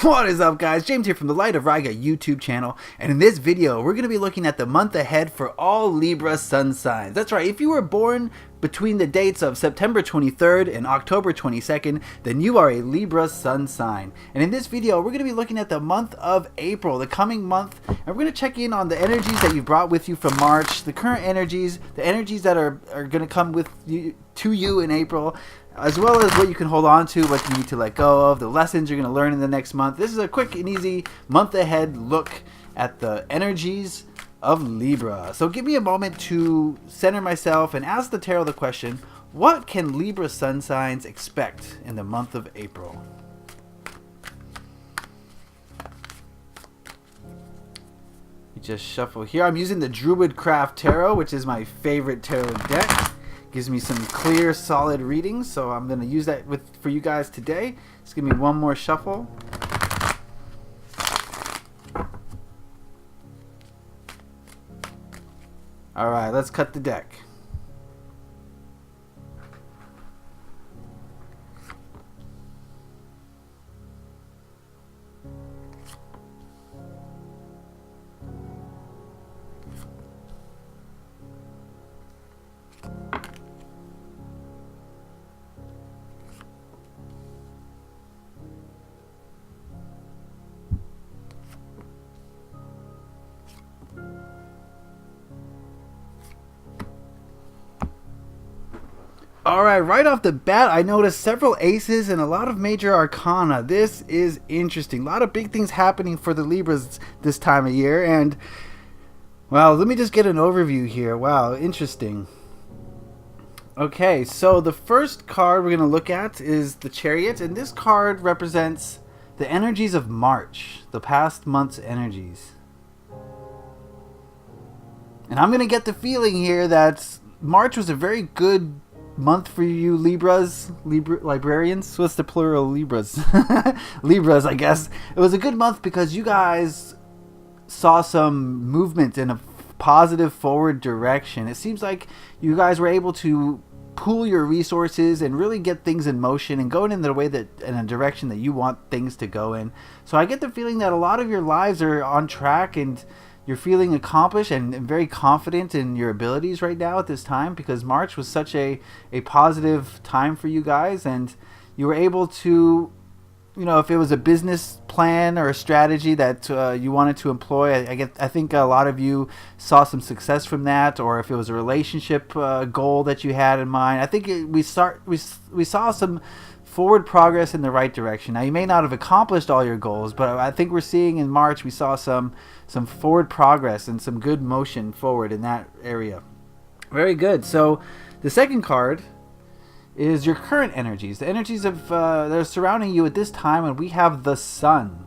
What is up, guys? James here from the Light of Riga YouTube channel, and in this video we're going to be looking at the month ahead for all Libra sun signs. That's right, if you were born between the dates of September 23rd and October 22nd, then you are a Libra sun sign. And in this video we're going to be looking at the month of April, the coming month, and we're going to check in on the energies that you brought with you from March, the current energies, the energies that are going to come with you to you in April, as well as what you can hold on to, what you need to let go of, the lessons you're going to learn in the next month. This is a quick and easy month ahead look at the energies of Libra. So give me a moment to center myself and ask the tarot the question, what can Libra sun signs expect in the month of April? You just shuffle here. I'm using the Druidcraft Tarot, which is my favorite tarot deck. Gives me some clear, solid readings, so I'm going to use that for you guys today. Just give me one more shuffle. Alright, let's cut the deck. Alright, right off the bat, I noticed several aces and a lot of major arcana. This is interesting. A lot of big things happening for the Libras this time of year. And, well, let me just get an overview here. Wow, interesting. Okay, so the first card we're going to look at is the Chariot. And this card represents the energies of March, the past month's energies. And I'm going to get the feeling here that March was a very good month for you librarians. What's the plural? Libras. Libras, I guess. It was a good month because you guys saw some movement in a positive forward direction. It seems like you guys were able to pool your resources and really get things in motion and going in the way that in a direction that you want things to go in. So I get the feeling that a lot of your lives are on track and you're feeling accomplished and very confident in your abilities right now at this time, because March was such a positive time for you guys, and you were able to, you know, if it was a business plan or a strategy that you wanted to employ, I think a lot of you saw some success from that, or if it was a relationship goal that you had in mind. I think we saw some forward progress in the right direction. Now, you may not have accomplished all your goals, but I think we're seeing in March we saw some forward progress and some good motion forward in that area. Very good. So the second card is your current energies, the energies of that are surrounding you at this time, and we have the Sun.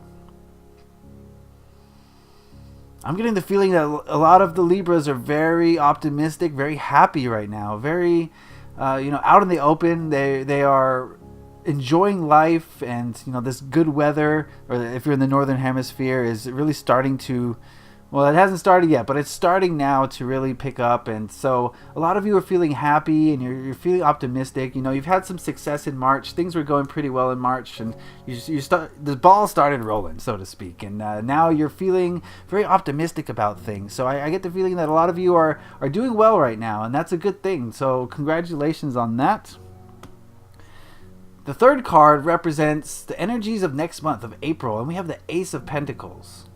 I'm getting the feeling that a lot of the Libras are very optimistic, very happy right now, very out in the open. They are enjoying life, and this good weather, or if you're in the northern hemisphere, is really starting to, well, it hasn't started yet, but it's starting now to really pick up. And so a lot of you are feeling happy and you're feeling optimistic. You've had some success in March. Things were going pretty well in March, and the ball started rolling, so to speak, and now you're feeling very optimistic about things. So I get the feeling that a lot of you are doing well right now, and that's a good thing. So congratulations on that. The third card represents the energies of next month, of April, and we have the Ace of Pentacles.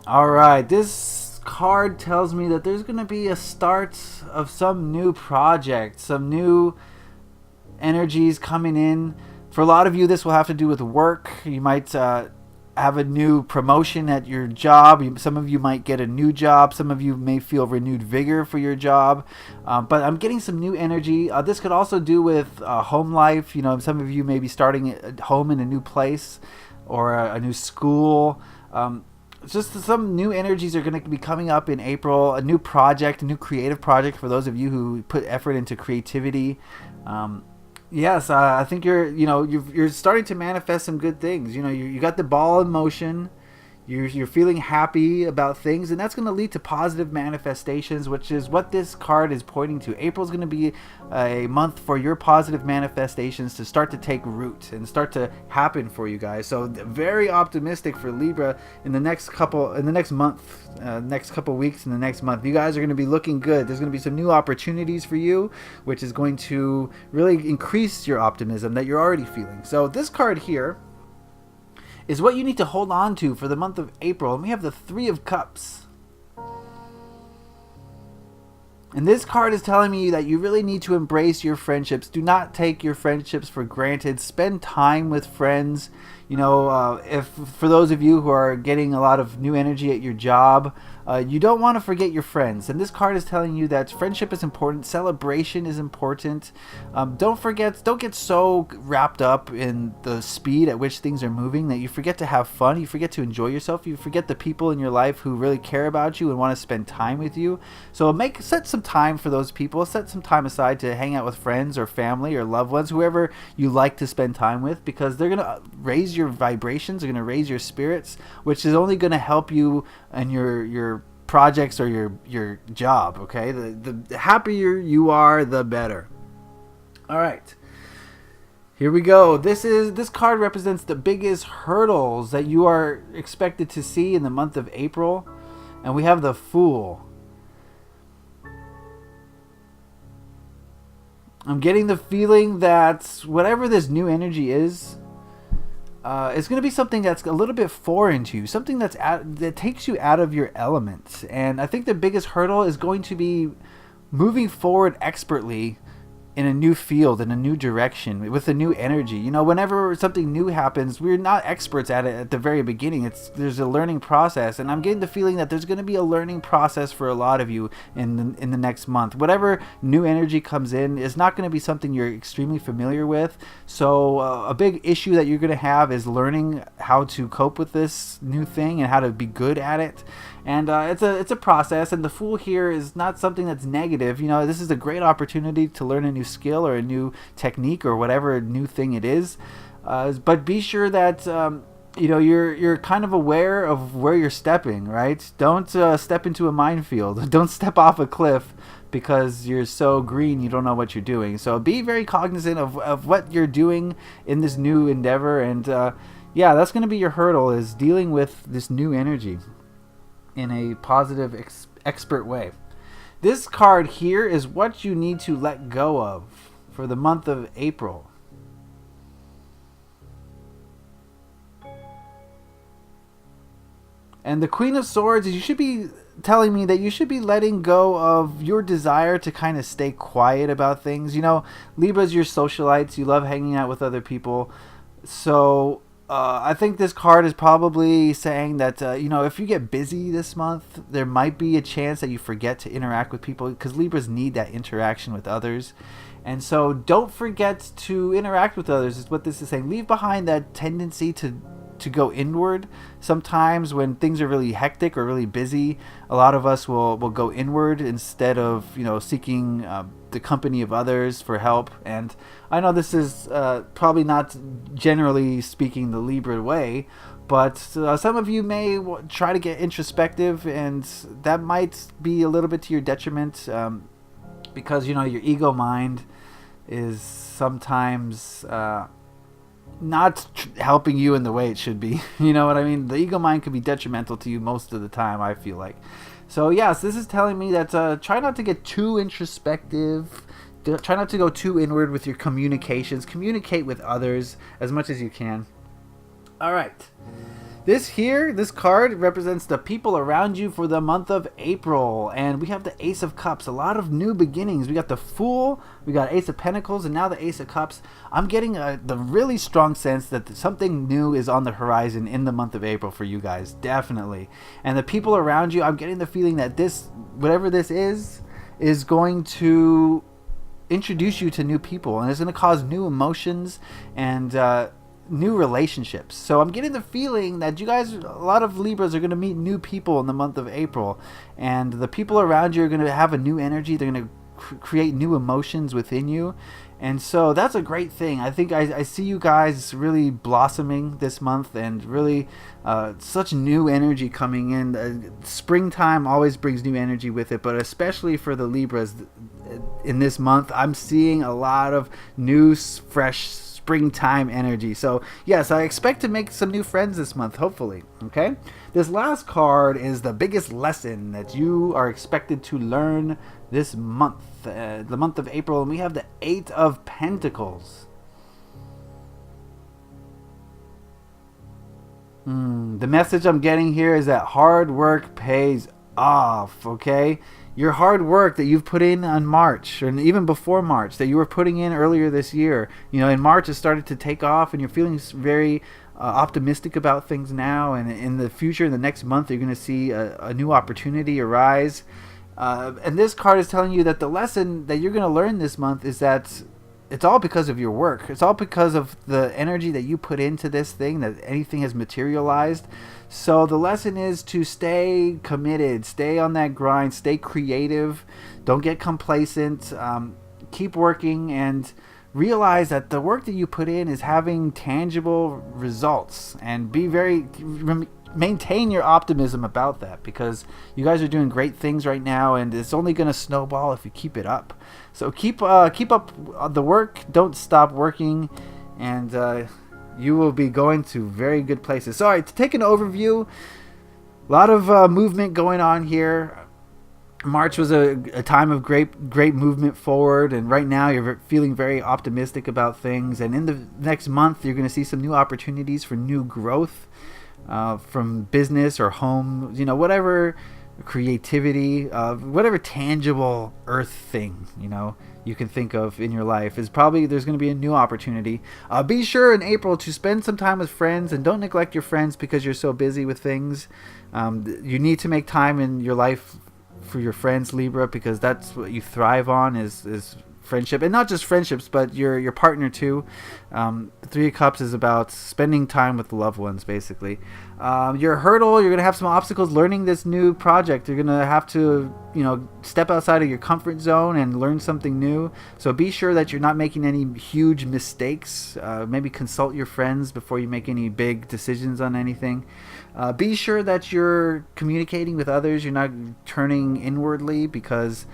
Alright, this card tells me that there's going to be a start of some new project, some new energies coming in. For a lot of you, this will have to do with work. You might have a new promotion at your job. Some of you might get a new job. Some of you may feel renewed vigor for your job. But I'm getting some new energy. This could also do with home life. Some of you may be starting at home in a new place or a new school. Just some new energies are going to be coming up in April. A new project, a new creative project for those of you who put effort into creativity. Yes, I think you're starting to manifest some good things. You got the ball in motion. You're feeling happy about things, and that's going to lead to positive manifestations, which is what this card is pointing to. April's going to be a month for your positive manifestations to start to take root and start to happen for you guys. So very optimistic for Libra in the next month, next couple weeks, in the next month. You guys are going to be looking good. There's going to be some new opportunities for you, which is going to really increase your optimism that you're already feeling. So this card here is what you need to hold on to for the month of April. And we have the Three of Cups. And this card is telling me that you really need to embrace your friendships. Do not take your friendships for granted. Spend time with friends. You know, if for those of you who are getting a lot of new energy at your job, you don't want to forget your friends. And this card is telling you that friendship is important. Celebration is important. Don't get so wrapped up in the speed at which things are moving that you forget to have fun. You forget to enjoy yourself. You forget the people in your life who really care about you and want to spend time with you. So set some time for those people. Set some time aside to hang out with friends or family or loved ones, whoever you like to spend time with, because they're going to raise your vibrations, they're going to raise your spirits, which is only going to help you and your projects or your job. Okay, the happier you are, the better. All right, here we go. This card represents the biggest hurdles that you are expected to see in the month of April, and we have the Fool. I'm getting the feeling that whatever this new energy is, it's going to be something that's a little bit foreign to you, something that takes you out of your element. And I think the biggest hurdle is going to be moving forward expertly in a new field, in a new direction, with a new energy. You know, whenever something new happens, we're not experts at it at the very beginning. There's a learning process, and I'm getting the feeling that there's going to be a learning process for a lot of you in the next month. Whatever new energy comes in is not going to be something you're extremely familiar with. So a big issue that you're going to have is learning how to cope with this new thing and how to be good at it. And it's a process, and the Fool here is not something that's negative. You know, this is a great opportunity to learn a new skill or a new technique or whatever new thing it is. But be sure that you're kind of aware of where you're stepping, right? Don't step into a minefield. Don't step off a cliff because you're so green you don't know what you're doing. So be very cognizant of what you're doing in this new endeavor. And that's going to be your hurdle, is dealing with this new energy in a positive, expert way. This card here is what you need to let go of for the month of April. And the Queen of Swords is, you should be telling me that you should be letting go of your desire to kind of stay quiet about things. You know, Libras, you're socialites. You love hanging out with other people. So I think this card is probably saying that, if you get busy this month, there might be a chance that you forget to interact with people, because Libras need that interaction with others. And so don't forget to interact with others, is what this is saying. Leave behind that tendency to go inward. Sometimes when things are really hectic or really busy, a lot of us will go inward instead of seeking the company of others for help. And I know this is probably not generally speaking the Libra way, but some of you may try to get introspective, and that might be a little bit to your detriment, because your ego mind is sometimes not helping you in the way it should be. You know what I mean? The ego mind could be detrimental to you most of the time, I feel like. So yes, this is telling me that try not to get too introspective. Try not to go too inward with your communications. Communicate with others as much as you can. All right. This card represents the people around you for the month of April. And we have the Ace of Cups. A lot of new beginnings. We got the Fool, we got Ace of Pentacles, and now the Ace of Cups. I'm getting the really strong sense that something new is on the horizon in the month of April for you guys. Definitely. And the people around you, I'm getting the feeling that whatever this is going to introduce you to new people. And it's going to cause new emotions and new relationships. So I'm getting the feeling that you guys, a lot of Libras, are going to meet new people in the month of April, and the people around you are going to have a new energy. They're going to create new emotions within you, And so that's a great thing. I think I see you guys really blossoming this month, and really such new energy coming in. Springtime always brings new energy with it, but especially for the Libras in this month, I'm seeing a lot of new, fresh springtime energy. So yes, I expect to make some new friends this month, hopefully. Okay, this last card is the biggest lesson that you are expected to learn this month, the month of April, and we have the Eight of Pentacles. The message I'm getting here is that hard work pays off. Okay, your hard work that you've put in on March, and even before March, that you were putting in earlier this year, in March it started to take off, and you're feeling very optimistic about things now, and in the future, in the next month, you're going to see a new opportunity arise. And this card is telling you that the lesson that you're going to learn this month is that it's all because of your work. It's all because of the energy that you put into this thing, that anything has materialized. So the lesson is to stay committed, stay on that grind, stay creative, don't get complacent, keep working, and realize that the work that you put in is having tangible results, and maintain your optimism about that, because you guys are doing great things right now, and it's only going to snowball if you keep it up. So keep up the work, don't stop working, and you will be going to very good places. So, all right, to take an overview, a lot of movement going on here. March was a time of great movement forward, and right now you're feeling very optimistic about things, and in the next month you're going to see some new opportunities for new growth, from business or home, whatever creativity, whatever tangible earth thing, you can think of in your life, is probably there's going to be a new opportunity. Be sure in April to spend some time with friends, and don't neglect your friends because you're so busy with things. You need to make time in your life for your friends, Libra, because that's what you thrive on, is friendship, and not just friendships, but your partner too. The Three of Cups is about spending time with the loved ones, basically. Your hurdle, you're going to have some obstacles learning this new project. You're going to have to, step outside of your comfort zone and learn something new. So be sure that you're not making any huge mistakes. Maybe consult your friends before you make any big decisions on anything. Be sure that you're communicating with others. You're not turning inwardly, because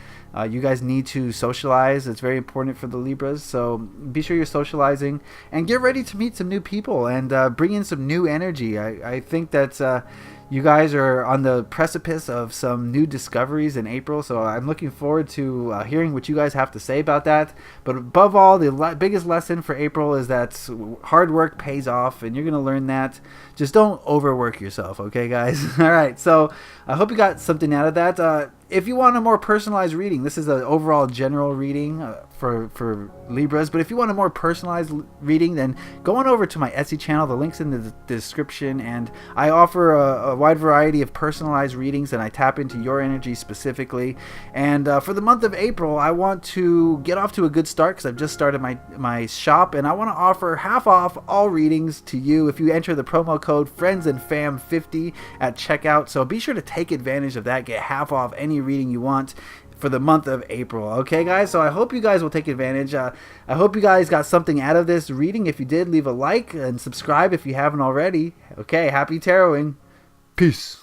you guys need to socialize. It's very important for the Libras. So be sure you're socializing, and get ready to meet some new people, and bring in some new energy. I think that you guys are on the precipice of some new discoveries in April, so I'm looking forward to hearing what you guys have to say about that. But above all, the biggest lesson for April is that hard work pays off, and you're going to learn that. Just don't overwork yourself, okay, guys? All right, so I hope you got something out of that. If you want a more personalized reading, this is an overall general reading for Libras, but if you want a more personalized reading, then go on over to my Etsy channel. The link's in the description, and I offer a wide variety of personalized readings, and I tap into your energy specifically. And for the month of April, I want to get off to a good start, because I've just started my shop, and I want to offer half off all readings to you if you enter the promo code FriendsandFam50 at checkout. So be sure to take advantage of that. Get half off any reading you want for the month of April. Okay, guys? So I hope you guys will take advantage. I hope you guys got something out of this reading. If you did, leave a like and subscribe if you haven't already. Okay, happy taroting. Peace.